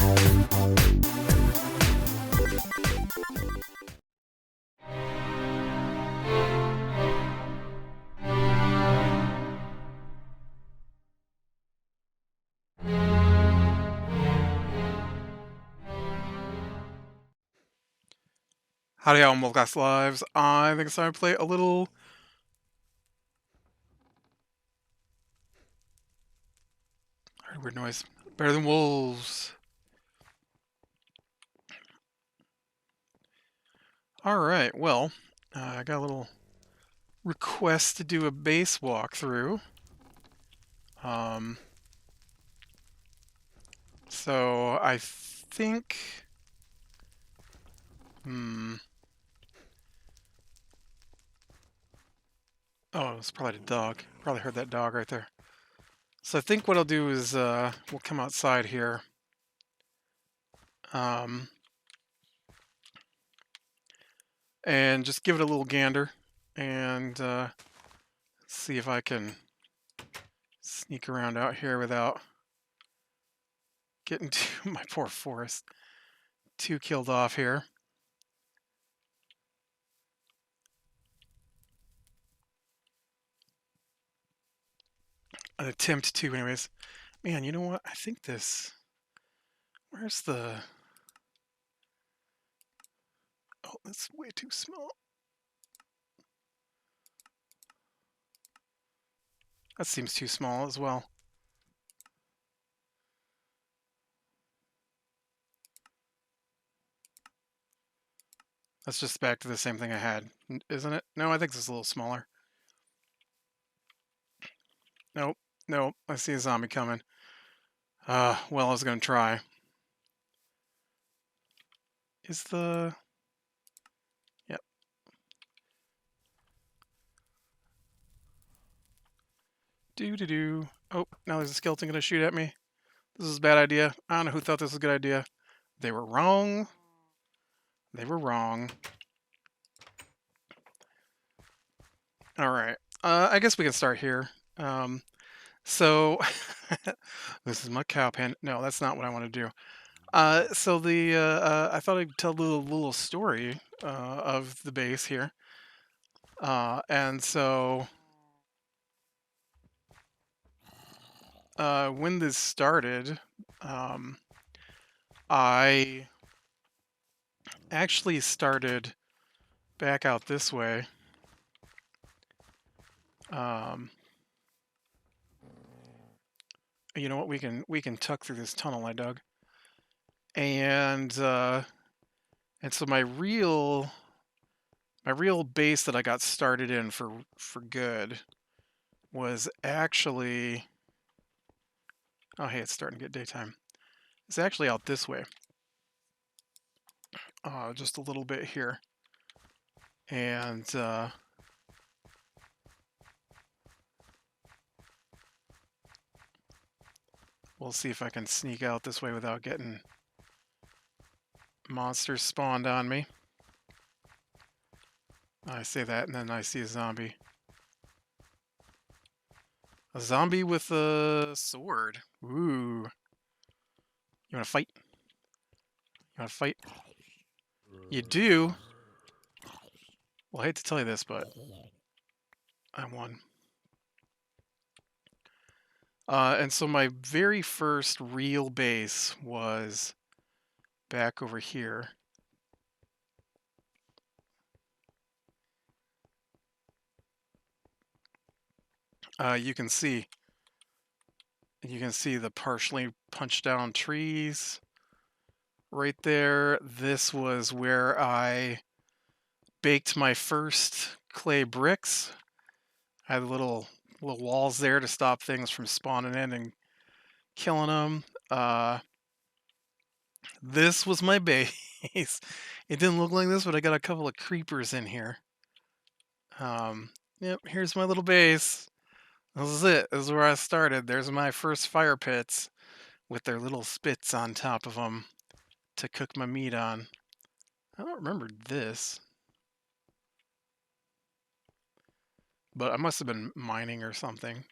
Howdy, y'all, Multicast Lives. I think it's time to play a little. I heard a weird noise. Better than wolves. Alright, well, I got a little request to do a base walkthrough. So I think. Oh, it was probably a dog. Probably heard that dog right there. So I think what I'll do is we'll come outside here. And just give it a little gander and see if I can sneak around out here without getting to my poor forest. 2 killed off here. An attempt to, anyways. Man, you know what? I think this. Where's the. Oh, that's way too small. That seems too small as well. That's just back to the same thing I had, isn't it? No, I think this is a little smaller. Nope, nope. I see a zombie coming. Well, I was gonna try. Is the... Yep. Do-do-do. Oh, now there's a skeleton gonna shoot at me. This is a bad idea. I don't know who thought this was a good idea. They were wrong. They were wrong. Alright. I guess we can start here. So, this is my cow pen. No, that's not what I want to do. So I thought I'd tell a little story of the base here. And so, when this started, I actually started back out this way. You know what? We can tuck through this tunnel I dug. And so my real base that I got started in for good was actually, oh hey, it's starting to get daytime. It's actually out this way. Just a little bit here. And we'll see if I can sneak out this way without getting monsters spawned on me. I say that and then I see a zombie. A zombie with a sword. Ooh. You wanna fight? You wanna fight? You do? Well, I hate to tell you this, but I won. And so my very first real base was back over here. You can see the partially punched down trees right there. This was where I baked my first clay bricks. I had little walls there to stop things from spawning in and killing them. This was my base. It didn't look like this, but I got a couple of creepers in here. Yep, here's my little base. This is it. This is where I started. There's my first fire pits with their little spits on top of them to cook my meat on. I don't remember this. But I must have been mining or something.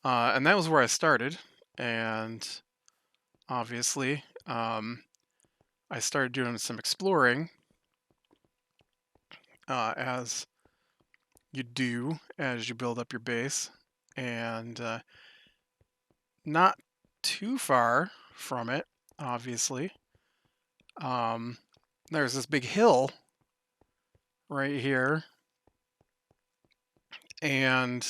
And that was where I started. And obviously, I started doing some exploring, as you do as you build up your base. And not too far from it, obviously. Um, there's this big hill right here. And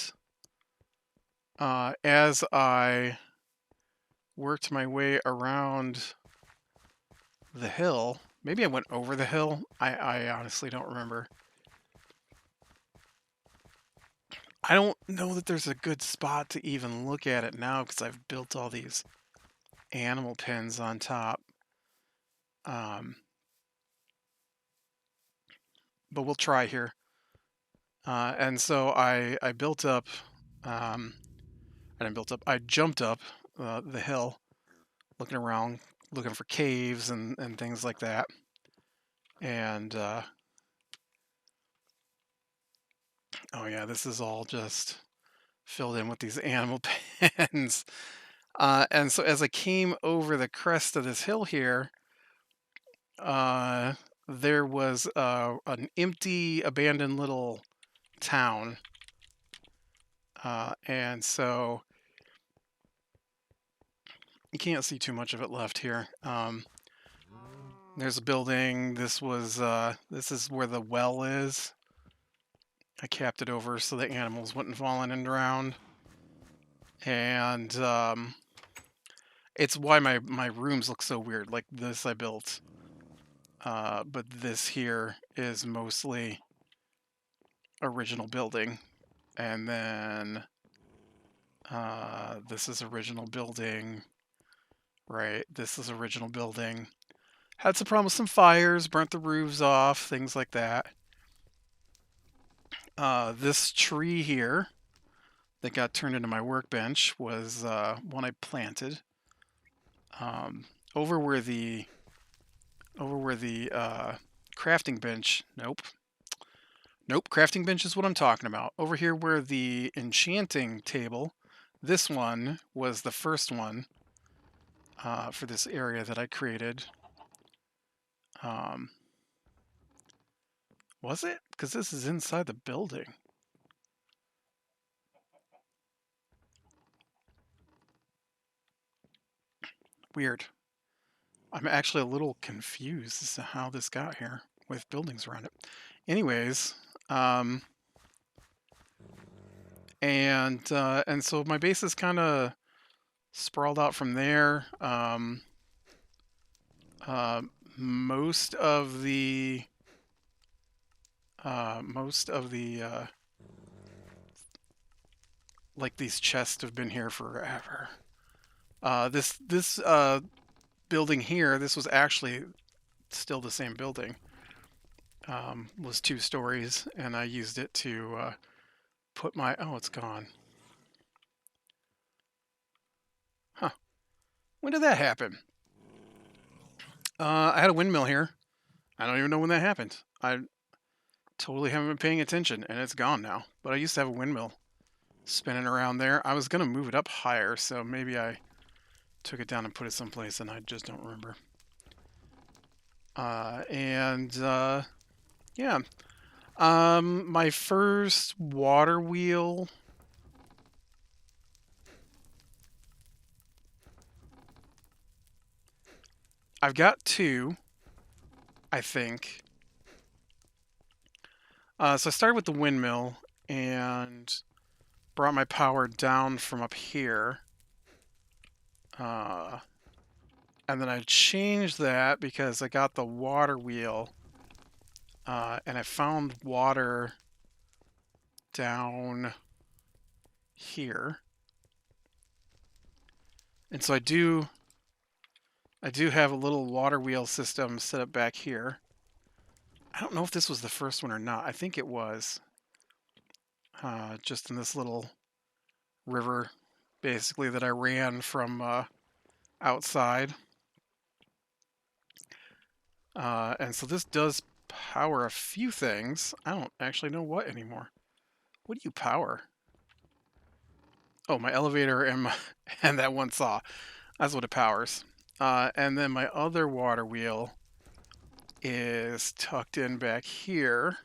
as I worked my way around the hill, maybe I went over the hill. I honestly don't remember. I don't know that there's a good spot to even look at it now because I've built all these animal pens on top. Um, but we'll try here. And so I built up, um, I jumped up the hill, looking around, looking for caves and things like that. And oh yeah, this is all just filled in with these animal pens. And so as I came over the crest of this hill here, uh, there was an empty, abandoned little town. And so you can't see too much of it left here. There's a building. This is where the well is. I capped it over so the animals wouldn't fall in and drown. And it's why my rooms look so weird. Like this I built. But this here is mostly original building. And then this is original building. Right, this is original building. Had some problem with some fires, burnt the roofs off, things like that. This tree here that got turned into my workbench was one I planted. Um, over where the crafting bench. Nope. Crafting bench is what I'm talking about. Over here where the enchanting table. This one was the first one for this area that I created. Was it? Because this is inside the building. Weird. I'm actually a little confused as to how this got here with buildings around it. Anyways, and so my base is kind of sprawled out from there. Most of the like these chests have been here forever. This building here, this was actually still the same building. Was 2 stories, and I used it to put my... Oh, it's gone. Huh. When did that happen? I had a windmill here. I don't even know when that happened. I totally haven't been paying attention, and it's gone now. But I used to have a windmill spinning around there. I was going to move it up higher, so maybe I took it down and put it someplace, and I just don't remember. Yeah. My first water wheel... I've got 2, I think. So I started with the windmill and brought my power down from up here. And then I changed that because I got the water wheel. And I found water down here. And so I do have a little water wheel system set up back here. I don't know if this was the first one or not. I think it was. Just in this little river, basically, that I ran from outside. And so this does power a few things. I don't actually know what anymore. What do you power? Oh, my elevator and and that one saw. That's what it powers. And then my other water wheel is tucked in back here.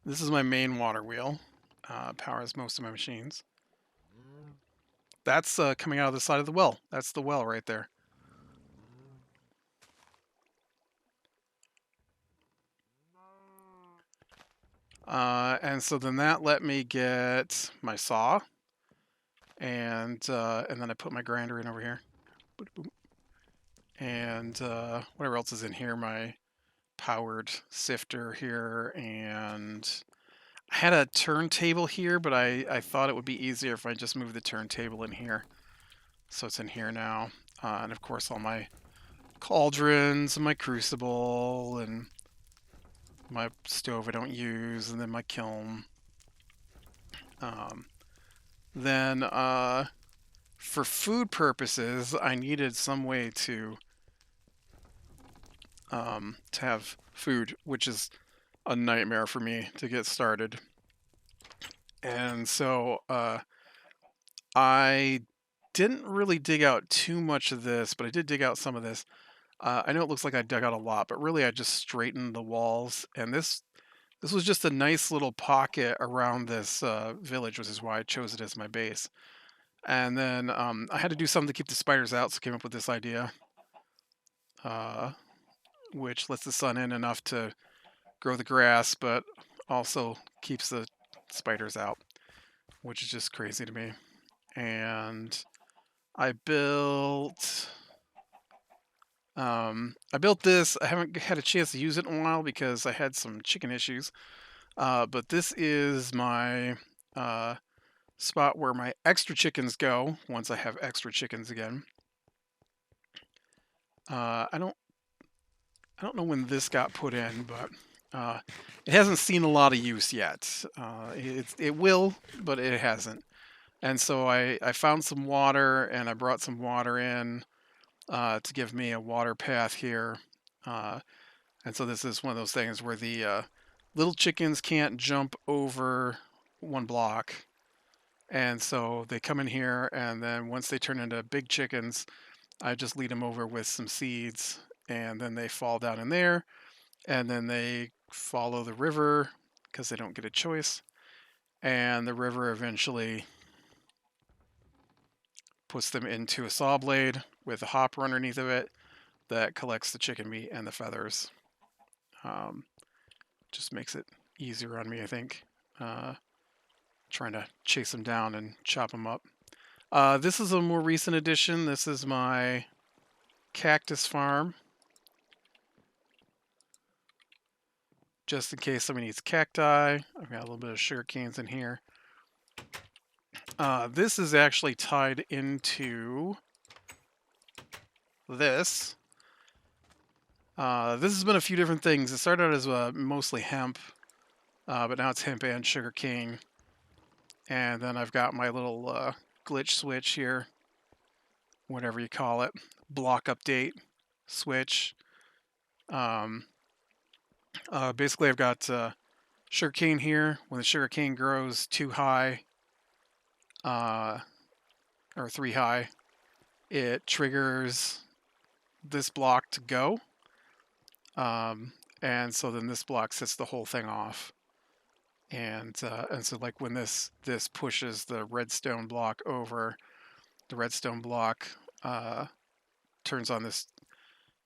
This is my main water wheel. Powers most of my machines. That's coming out of the side of the well. That's the well right there. And so then that let me get my saw, and then I put my grinder in over here, and whatever else is in here, my powered sifter here, and I had a turntable here, but I thought it would be easier if I just moved the turntable in here, so it's in here now, and of course all my cauldrons and my crucible and my stove I don't use, and then my kiln. Then for food purposes, I needed some way to have food, which is a nightmare for me to get started. And so I didn't really dig out too much of this, but I did dig out some of this. I know it looks like I dug out a lot, but really I just straightened the walls, and this was just a nice little pocket around this village, which is why I chose it as my base. And then I had to do something to keep the spiders out, so I came up with this idea, uh, which lets the sun in enough to grow the grass, but also keeps the spiders out, which is just crazy to me. And I built I built this. I haven't had a chance to use it in a while because I had some chicken issues. But this is my spot where my extra chickens go once I have extra chickens again. I don't know when this got put in, but it hasn't seen a lot of use yet. It will, but it hasn't. And so I found some water, and I brought some water in to give me a water path here. Uh, and so this is one of those things where the little chickens can't jump over one block. And so they come in here, and then once they turn into big chickens, I just lead them over with some seeds, and then they fall down in there, and then they follow the river because they don't get a choice. And the river eventually puts them into a saw blade with a hopper underneath of it that collects the chicken meat and the feathers. Um, just makes it easier on me, I think. Trying to chase them down and chop them up. This is a more recent addition. This is my cactus farm. Just in case somebody needs cacti. I've got a little bit of sugar canes in here. This is actually tied into this. This has been a few different things. It started out as mostly hemp, but now it's hemp and sugar cane. And then I've got my little glitch switch here, whatever you call it, block update switch. Basically, I've got sugar cane here. When the sugar cane grows too high, or 3 high, it triggers this block to go. And so then this block sets the whole thing off. And so like when this pushes the redstone block over, the redstone block turns on this.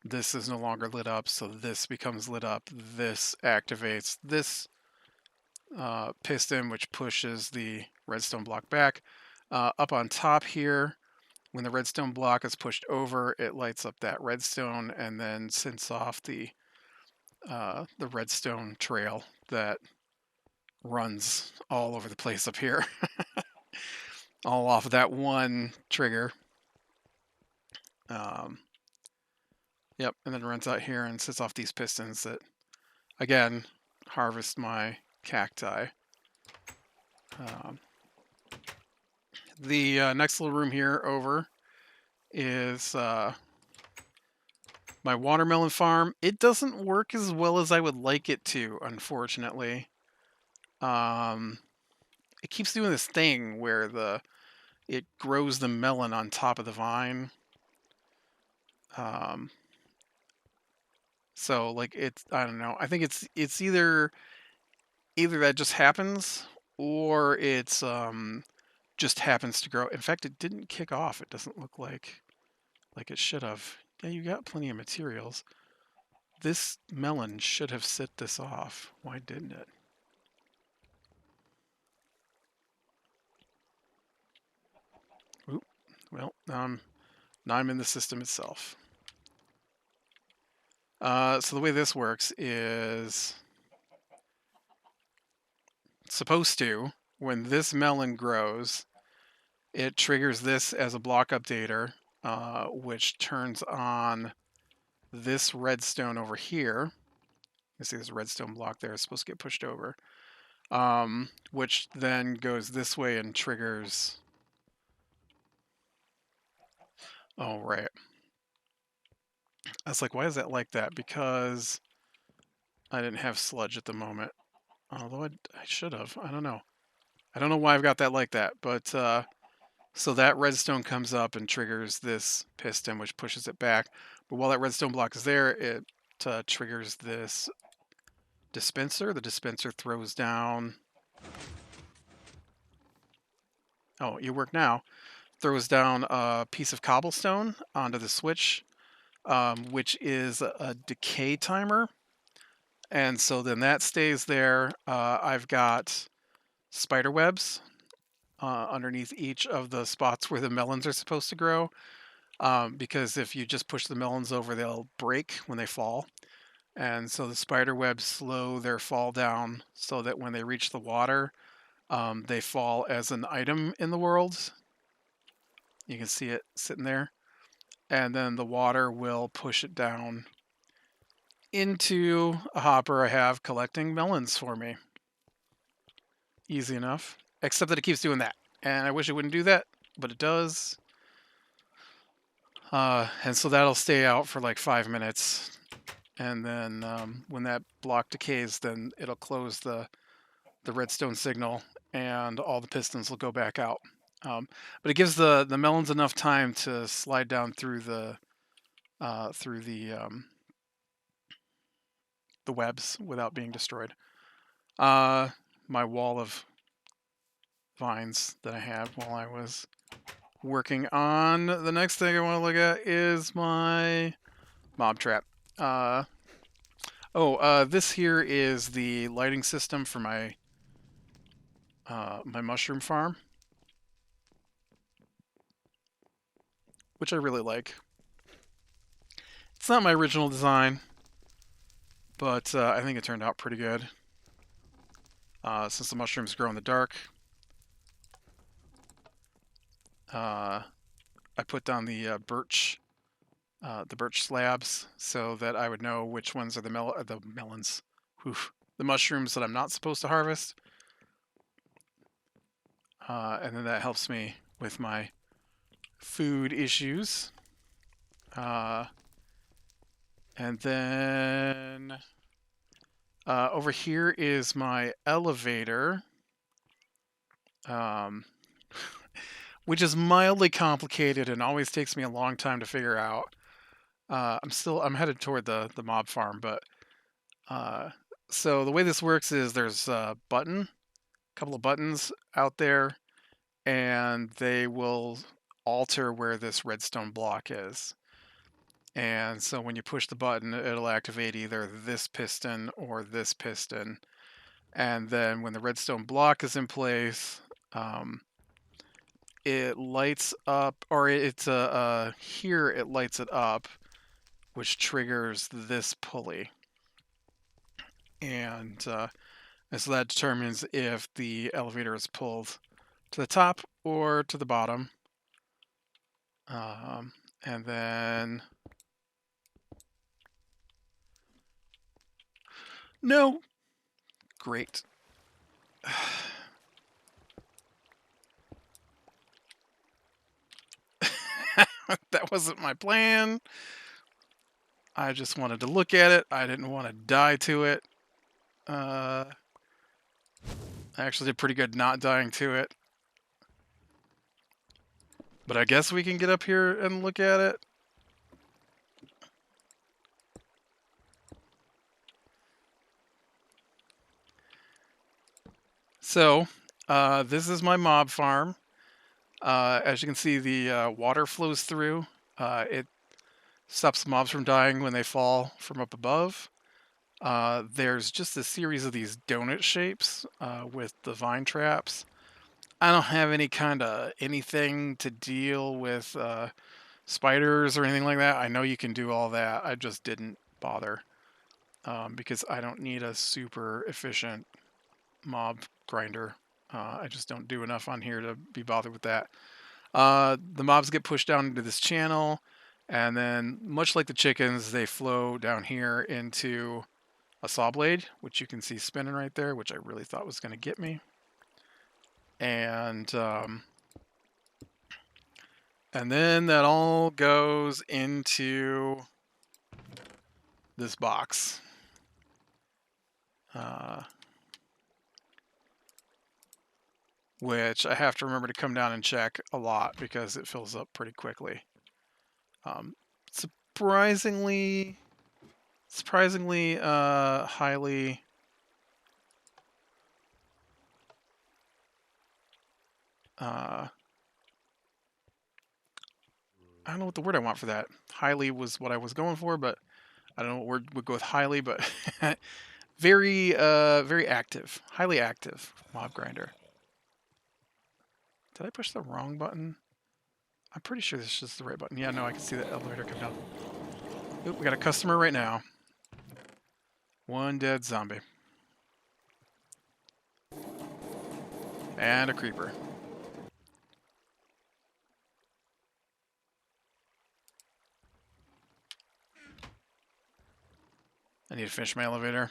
This is no longer lit up, so this becomes lit up. This activates this piston, which pushes the redstone block back. Up on top here, when the redstone block is pushed over, it lights up that redstone and then sends off the redstone trail that runs all over the place up here. All off of that one trigger. Yep, and then runs out here and sets off these pistons that, again, harvest my cacti. The next little room here over is my watermelon farm. It doesn't work as well as I would like it to, unfortunately. it keeps doing this thing where it grows the melon on top of the vine. So like I don't know. I think it's either that just happens or it's just happens to grow. In fact, it didn't kick off. It doesn't look like it should have. Yeah, you got plenty of materials. This melon should have set this off. Why didn't it? Oop. Well, now I'm in the system itself. So the way this works is supposed to, when this melon grows, it triggers this as a block updater, which turns on this redstone over here. You see this redstone block there is supposed to get pushed over, which then goes this way and triggers. Oh, right. I was like, why is that like that? Because I didn't have sludge at the moment. Although I should have. I don't know. I don't know why I've got that like that. But so that redstone comes up and triggers this piston, which pushes it back. But while that redstone block is there, it triggers this dispenser. The dispenser throws down. Oh, you work now. Throws down a piece of cobblestone onto the switch, which is a decay timer. And so then that stays there. I've got spider webs underneath each of the spots where the melons are supposed to grow. Because if you just push the melons over, they'll break when they fall. And so the spider webs slow their fall down so that when they reach the water, they fall as an item in the world. You can see it sitting there. And then the water will push it down into a hopper I have collecting melons for me. Easy enough. Except that it keeps doing that. And I wish it wouldn't do that, but it does. And so that'll stay out for like 5 minutes. And then when that block decays, then it'll close the redstone signal and all the pistons will go back out. But it gives the melons enough time to slide down through the webs without being destroyed. My wall of vines that I had while I was working on the next thing I want to look at is my mob trap. This here is the lighting system for my my mushroom farm, which I really like. It's not my original design, but I think it turned out pretty good. Since the mushrooms grow in the dark, I put down the birch slabs so that I would know which ones are the melons, the mushrooms that I'm not supposed to harvest. And then that helps me with my food issues. And then over here is my elevator, which is mildly complicated and always takes me a long time to figure out. I'm headed toward the mob farm, but so the way this works is there's a couple of buttons out there, and they will alter where this redstone block is. And so when you push the button, it'll activate either this piston or this piston. And then when the redstone block is in place, it lights up, or here it lights it up, which triggers this pulley. And so that determines if the elevator is pulled to the top or to the bottom. And then... No. Great. That wasn't my plan. I just wanted to look at it. I didn't want to die to it. I actually did pretty good not dying to it. But I guess we can get up here and look at it. So, this is my mob farm. As you can see, the water flows through. It stops mobs from dying when they fall from up above. There's just a series of these donut shapes with the vine traps. I don't have any kind of anything to deal with spiders or anything like that. I know you can do all that. I just didn't bother because I don't need a super efficient mob grinder. I just don't do enough on here to be bothered with that. The mobs get pushed down into this channel, and then much like the chickens, they flow down here into a saw blade, which you can see spinning right there, which I really thought was going to get me. And then that all goes into this box. Which I have to remember to come down and check a lot because it fills up pretty quickly. Surprisingly highly I don't know what the word I want for that. Highly was what I was going for, but I don't know what word would go with highly, but very active. Highly active mob grinder. Did I push the wrong button? I'm pretty sure this is just the right button. Yeah, no, I can see the elevator come down. Oop, we got a customer right now. One dead zombie. And a creeper. I need to finish my elevator.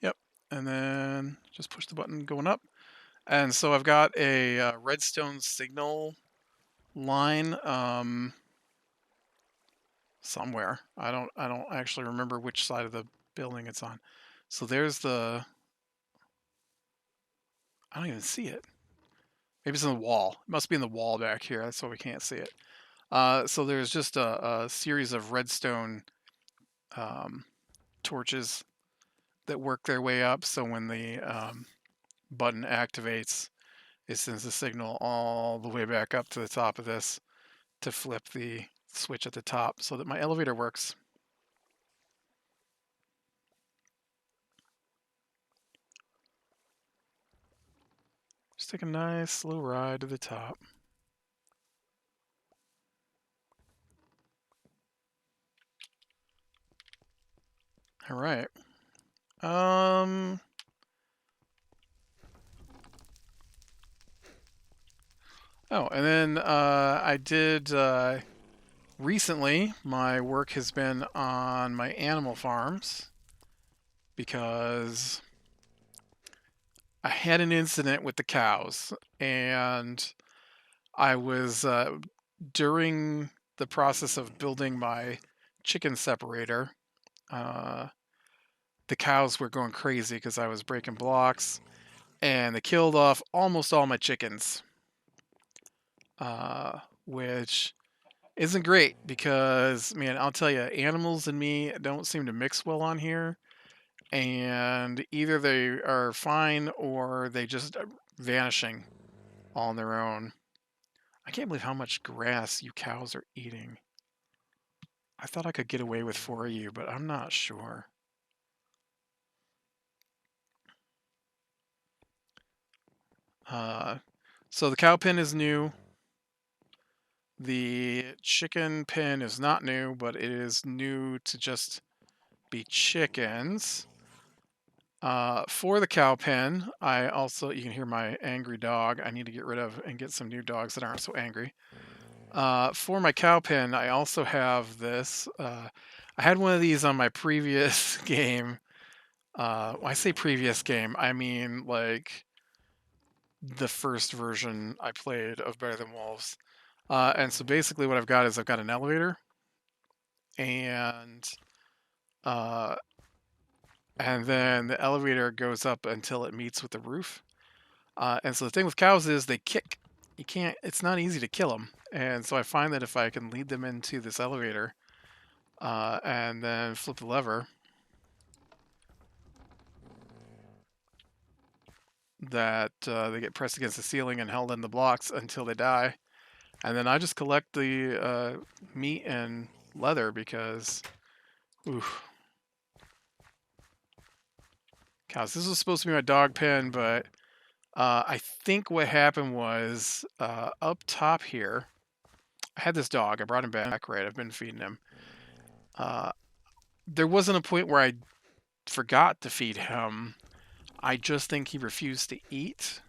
Yep, and then just push the button going up. And so I've got a redstone signal line somewhere. I don't actually remember which side of the building it's on. So there's the, I don't even see it. Maybe it's in the wall. It must be in the wall back here. That's why we can't see it. So there's just a series of redstone torches that work their way up. So when the button activates, it sends the signal all the way back up to the top of this to flip the switch at the top so that my elevator works. Just take a nice slow ride to the top. All right. Oh, and then I did recently, my work has been on my animal farms because I had an incident with the cows, and I was during the process of building my chicken separator. The cows were going crazy because I was breaking blocks, and they killed off almost all my chickens, which isn't great because, man, I'll tell you, animals and me don't seem to mix well on here, and either they are fine or they just are vanishing all on their own. I can't believe how much grass you cows are eating. I thought I could get away with 4 of you, but I'm not sure. So the cow pen is new. The chicken pen is not new, but it is new to just be chickens. For the cow pen, I also, you can hear my angry dog. I need to get rid of and get some new dogs that aren't so angry. For my cow pen, I also have this. I had one of these on my previous game. When I say previous game, I mean like the first version I played of Better Than Wolves. And so basically what I've got is I've got an elevator and uh, and then the elevator goes up until it meets with the roof. And so the thing with cows is they kick. You can't. It's not easy to kill them. And so I find that if I can lead them into this elevator and then flip the lever, that they get pressed against the ceiling and held in the blocks until they die. And then I just collect the meat and leather because, oof, cows. This was supposed to be my dog pen, but I think what happened was up top here, I had this dog. I brought him back, right? I've been feeding him. Uh, there wasn't a point where I forgot to feed him. I just think he refused to eat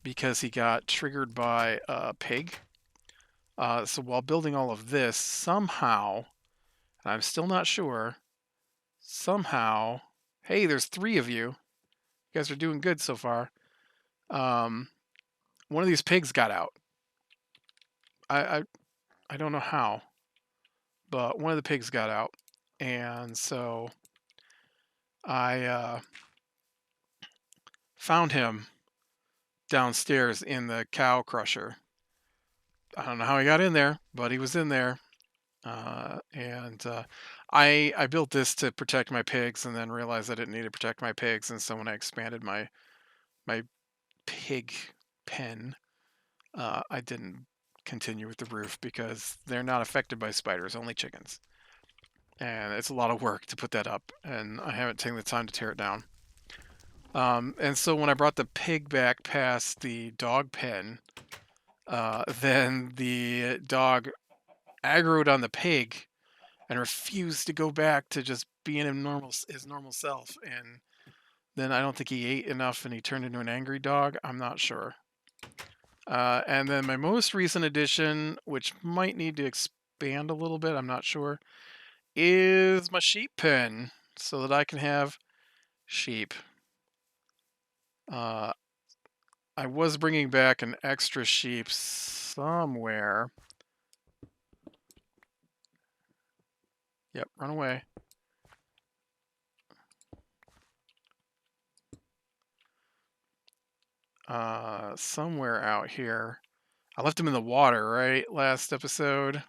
because he got triggered by a pig. So while building all of this, somehow, and I'm still not sure, somehow, hey, there's 3 of you. You guys are doing good so far. Um, one of these pigs got out. I, I I don't know how, but one of the pigs got out, and so I found him downstairs in the cow crusher. I don't know how he got in there, but he was in there. And I built this to protect my pigs, and then realized I didn't need to protect my pigs. And so when I expanded my pig pen, I didn't continue with the roof because they're not affected by spiders, only chickens. And it's a lot of work to put that up, and I haven't taken the time to tear it down. And so when I brought the pig back past the dog pen, then the dog aggroed on the pig and refused to go back to just being his normal self. And then I don't think he ate enough and he turned into an angry dog. I'm not sure. And then my most recent addition, which might need to expand a little bit, I'm not sure, is my sheep pen so that I can have sheep. Uh, I was bringing back an extra sheep somewhere. Yep, run away. Somewhere out here. I left him in the water, right? Last episode.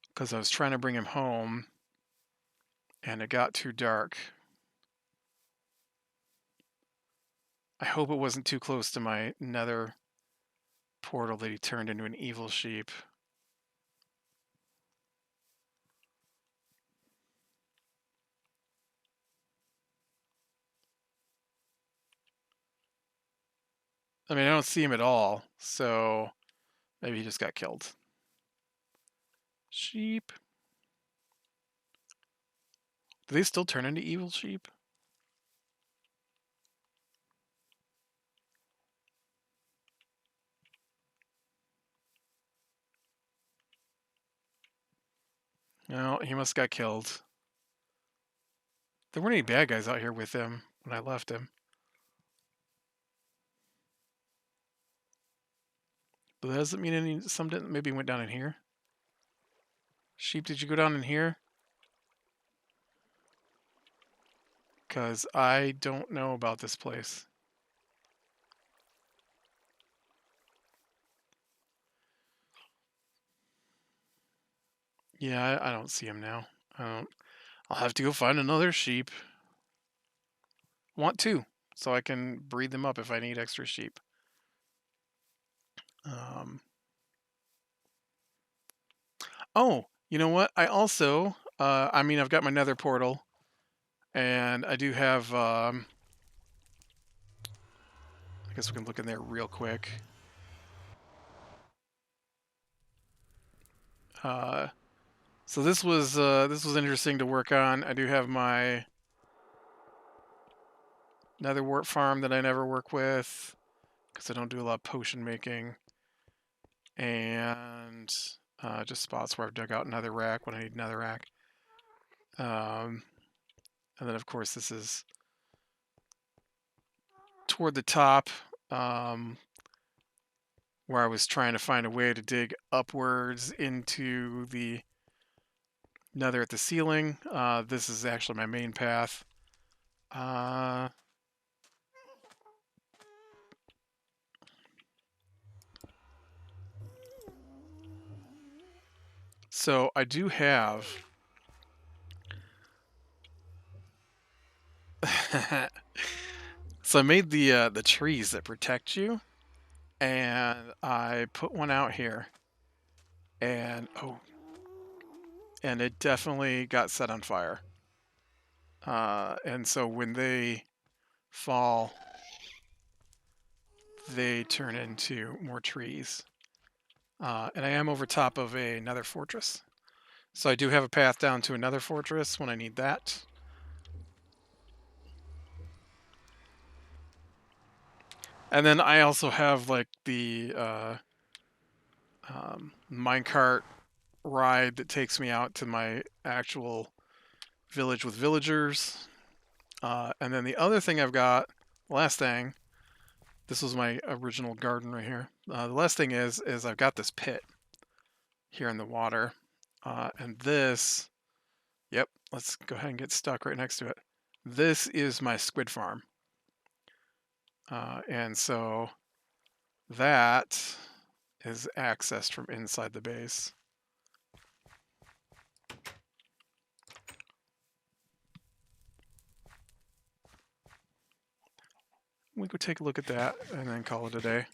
Because I was trying to bring him home. And it got too dark. I hope it wasn't too close to my nether portal that he turned into an evil sheep. I mean, I don't see him at all. So maybe he just got killed. Sheep. Do they still turn into evil sheep? No, he must got killed. There weren't any bad guys out here with him when I left him. But that doesn't mean any. Some didn't. Maybe went down in here. Sheep, did you go down in here? Because I don't know about this place. Yeah, I don't see him now. I'll have to go find another sheep. Want to, so I can breed them up if I need extra sheep. Um, oh, you know what? I also, I mean, I've got my nether portal, and I do have, I guess we can look in there real quick. So this was interesting to work on. I do have my nether wart farm that I never work with because I don't do a lot of potion making, and just spots where I've dug out nether rack when I need nether rack. And then of course this is toward the top. um, where I was trying to find a way to dig upwards into the nether at the ceiling. This is actually my main path. So I do have so I made the trees that protect you, and I put one out here, and and it definitely got set on fire. And so when they fall, they turn into more trees. And I am over top of another fortress, so I do have a path down to another fortress when I need that. And then I also have like the minecart ride that takes me out to my actual village with villagers. And then the other thing I've got, last thing, this was my original garden right here. The last thing is I've got this pit here in the water. And this, yep, let's go ahead and get stuck right next to it. This is my squid farm. And so that is accessed from inside the base. We could take a look at that and then call it a day.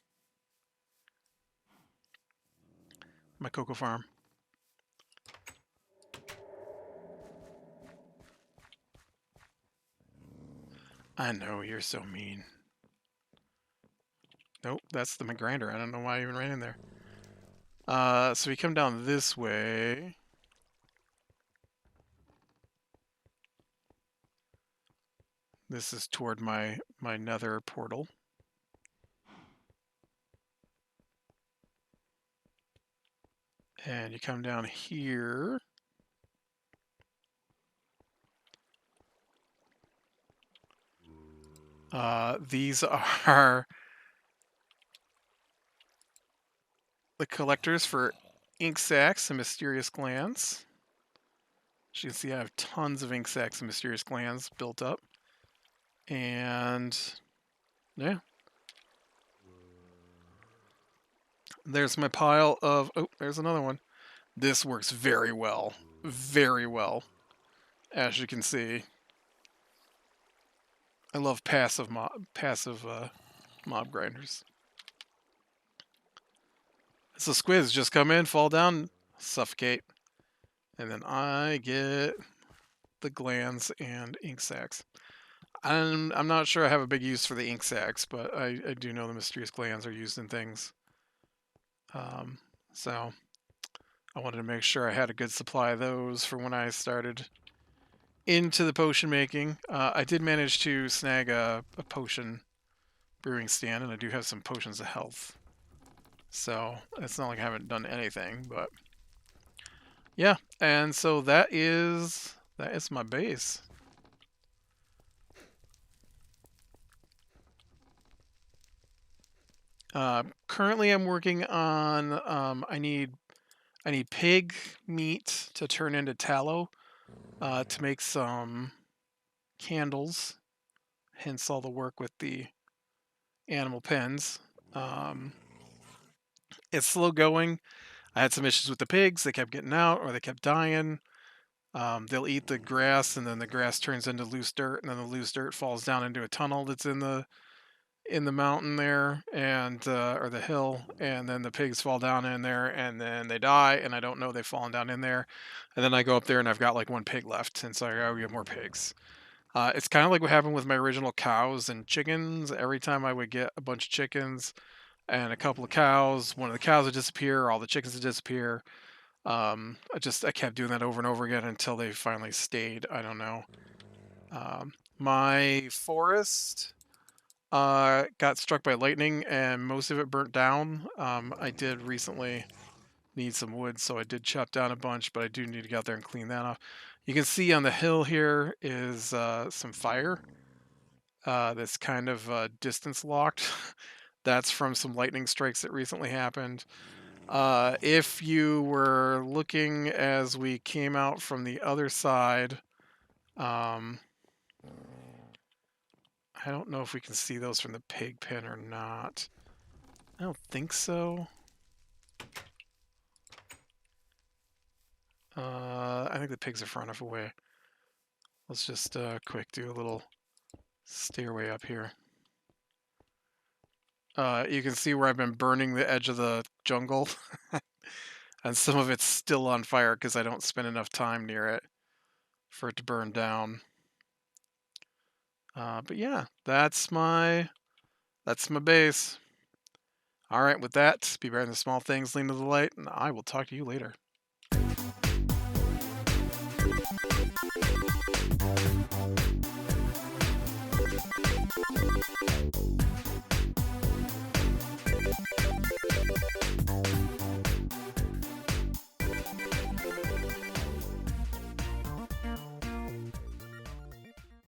My cocoa farm. I know, you're so mean. Nope, that's the grinder. I don't know why I even ran in there. So we come down this way. This is toward my nether portal. And you come down here. These are the collectors for ink sacs and mysterious glands. As you can see, I have tons of ink sacs and mysterious glands built up. And yeah. There's my pile of, oh, there's another one. This works very well. Very well. As you can see. I love passive mob grinders. So squids just come in, fall down, suffocate. And then I get the glands and ink sacs. I'm not sure I have a big use for the ink sacs, but I do know the mysterious glands are used in things. So I wanted to make sure I had a good supply of those for when I started into the potion making. I did manage to snag a potion brewing stand, and I do have some potions of health. So it's not like I haven't done anything, but yeah. And so that is my base. Currently, I'm working on. I need pig meat to turn into tallow to make some candles. Hence all the work with the animal pens. It's slow going. I had some issues with the pigs. They kept getting out or they kept dying. They'll eat the grass, and then the grass turns into loose dirt, and then the loose dirt falls down into a tunnel that's in the mountain there, and or the hill, and then the pigs fall down in there, and then they die, and I don't know they've fallen down in there, and then I go up there and I've got like one pig left, and so I gotta get more pigs. It's kind of like what happened with my original cows and chickens. Every time I would get a bunch of chickens and a couple of cows, one of the cows would disappear, all the chickens would disappear. I kept doing that over and over again until they finally stayed. I don't know. My forest got struck by lightning and most of it burnt down. I did recently need some wood, so I did chop down a bunch, but I do need to get out there and clean that off. You can see on the hill here is some fire that's kind of distance locked. That's from some lightning strikes that recently happened. If you were looking as we came out from the other side, I don't know if we can see those from the pig pen or not. I don't think so. I think the pigs are far enough away. Let's just quick do a little stairway up here. You can see where I've been burning the edge of the jungle. And some of it's still on fire because I don't spend enough time near it for it to burn down. But yeah, that's my base. All right, with that, be better than the small things, lean to the light, and I will talk to you later.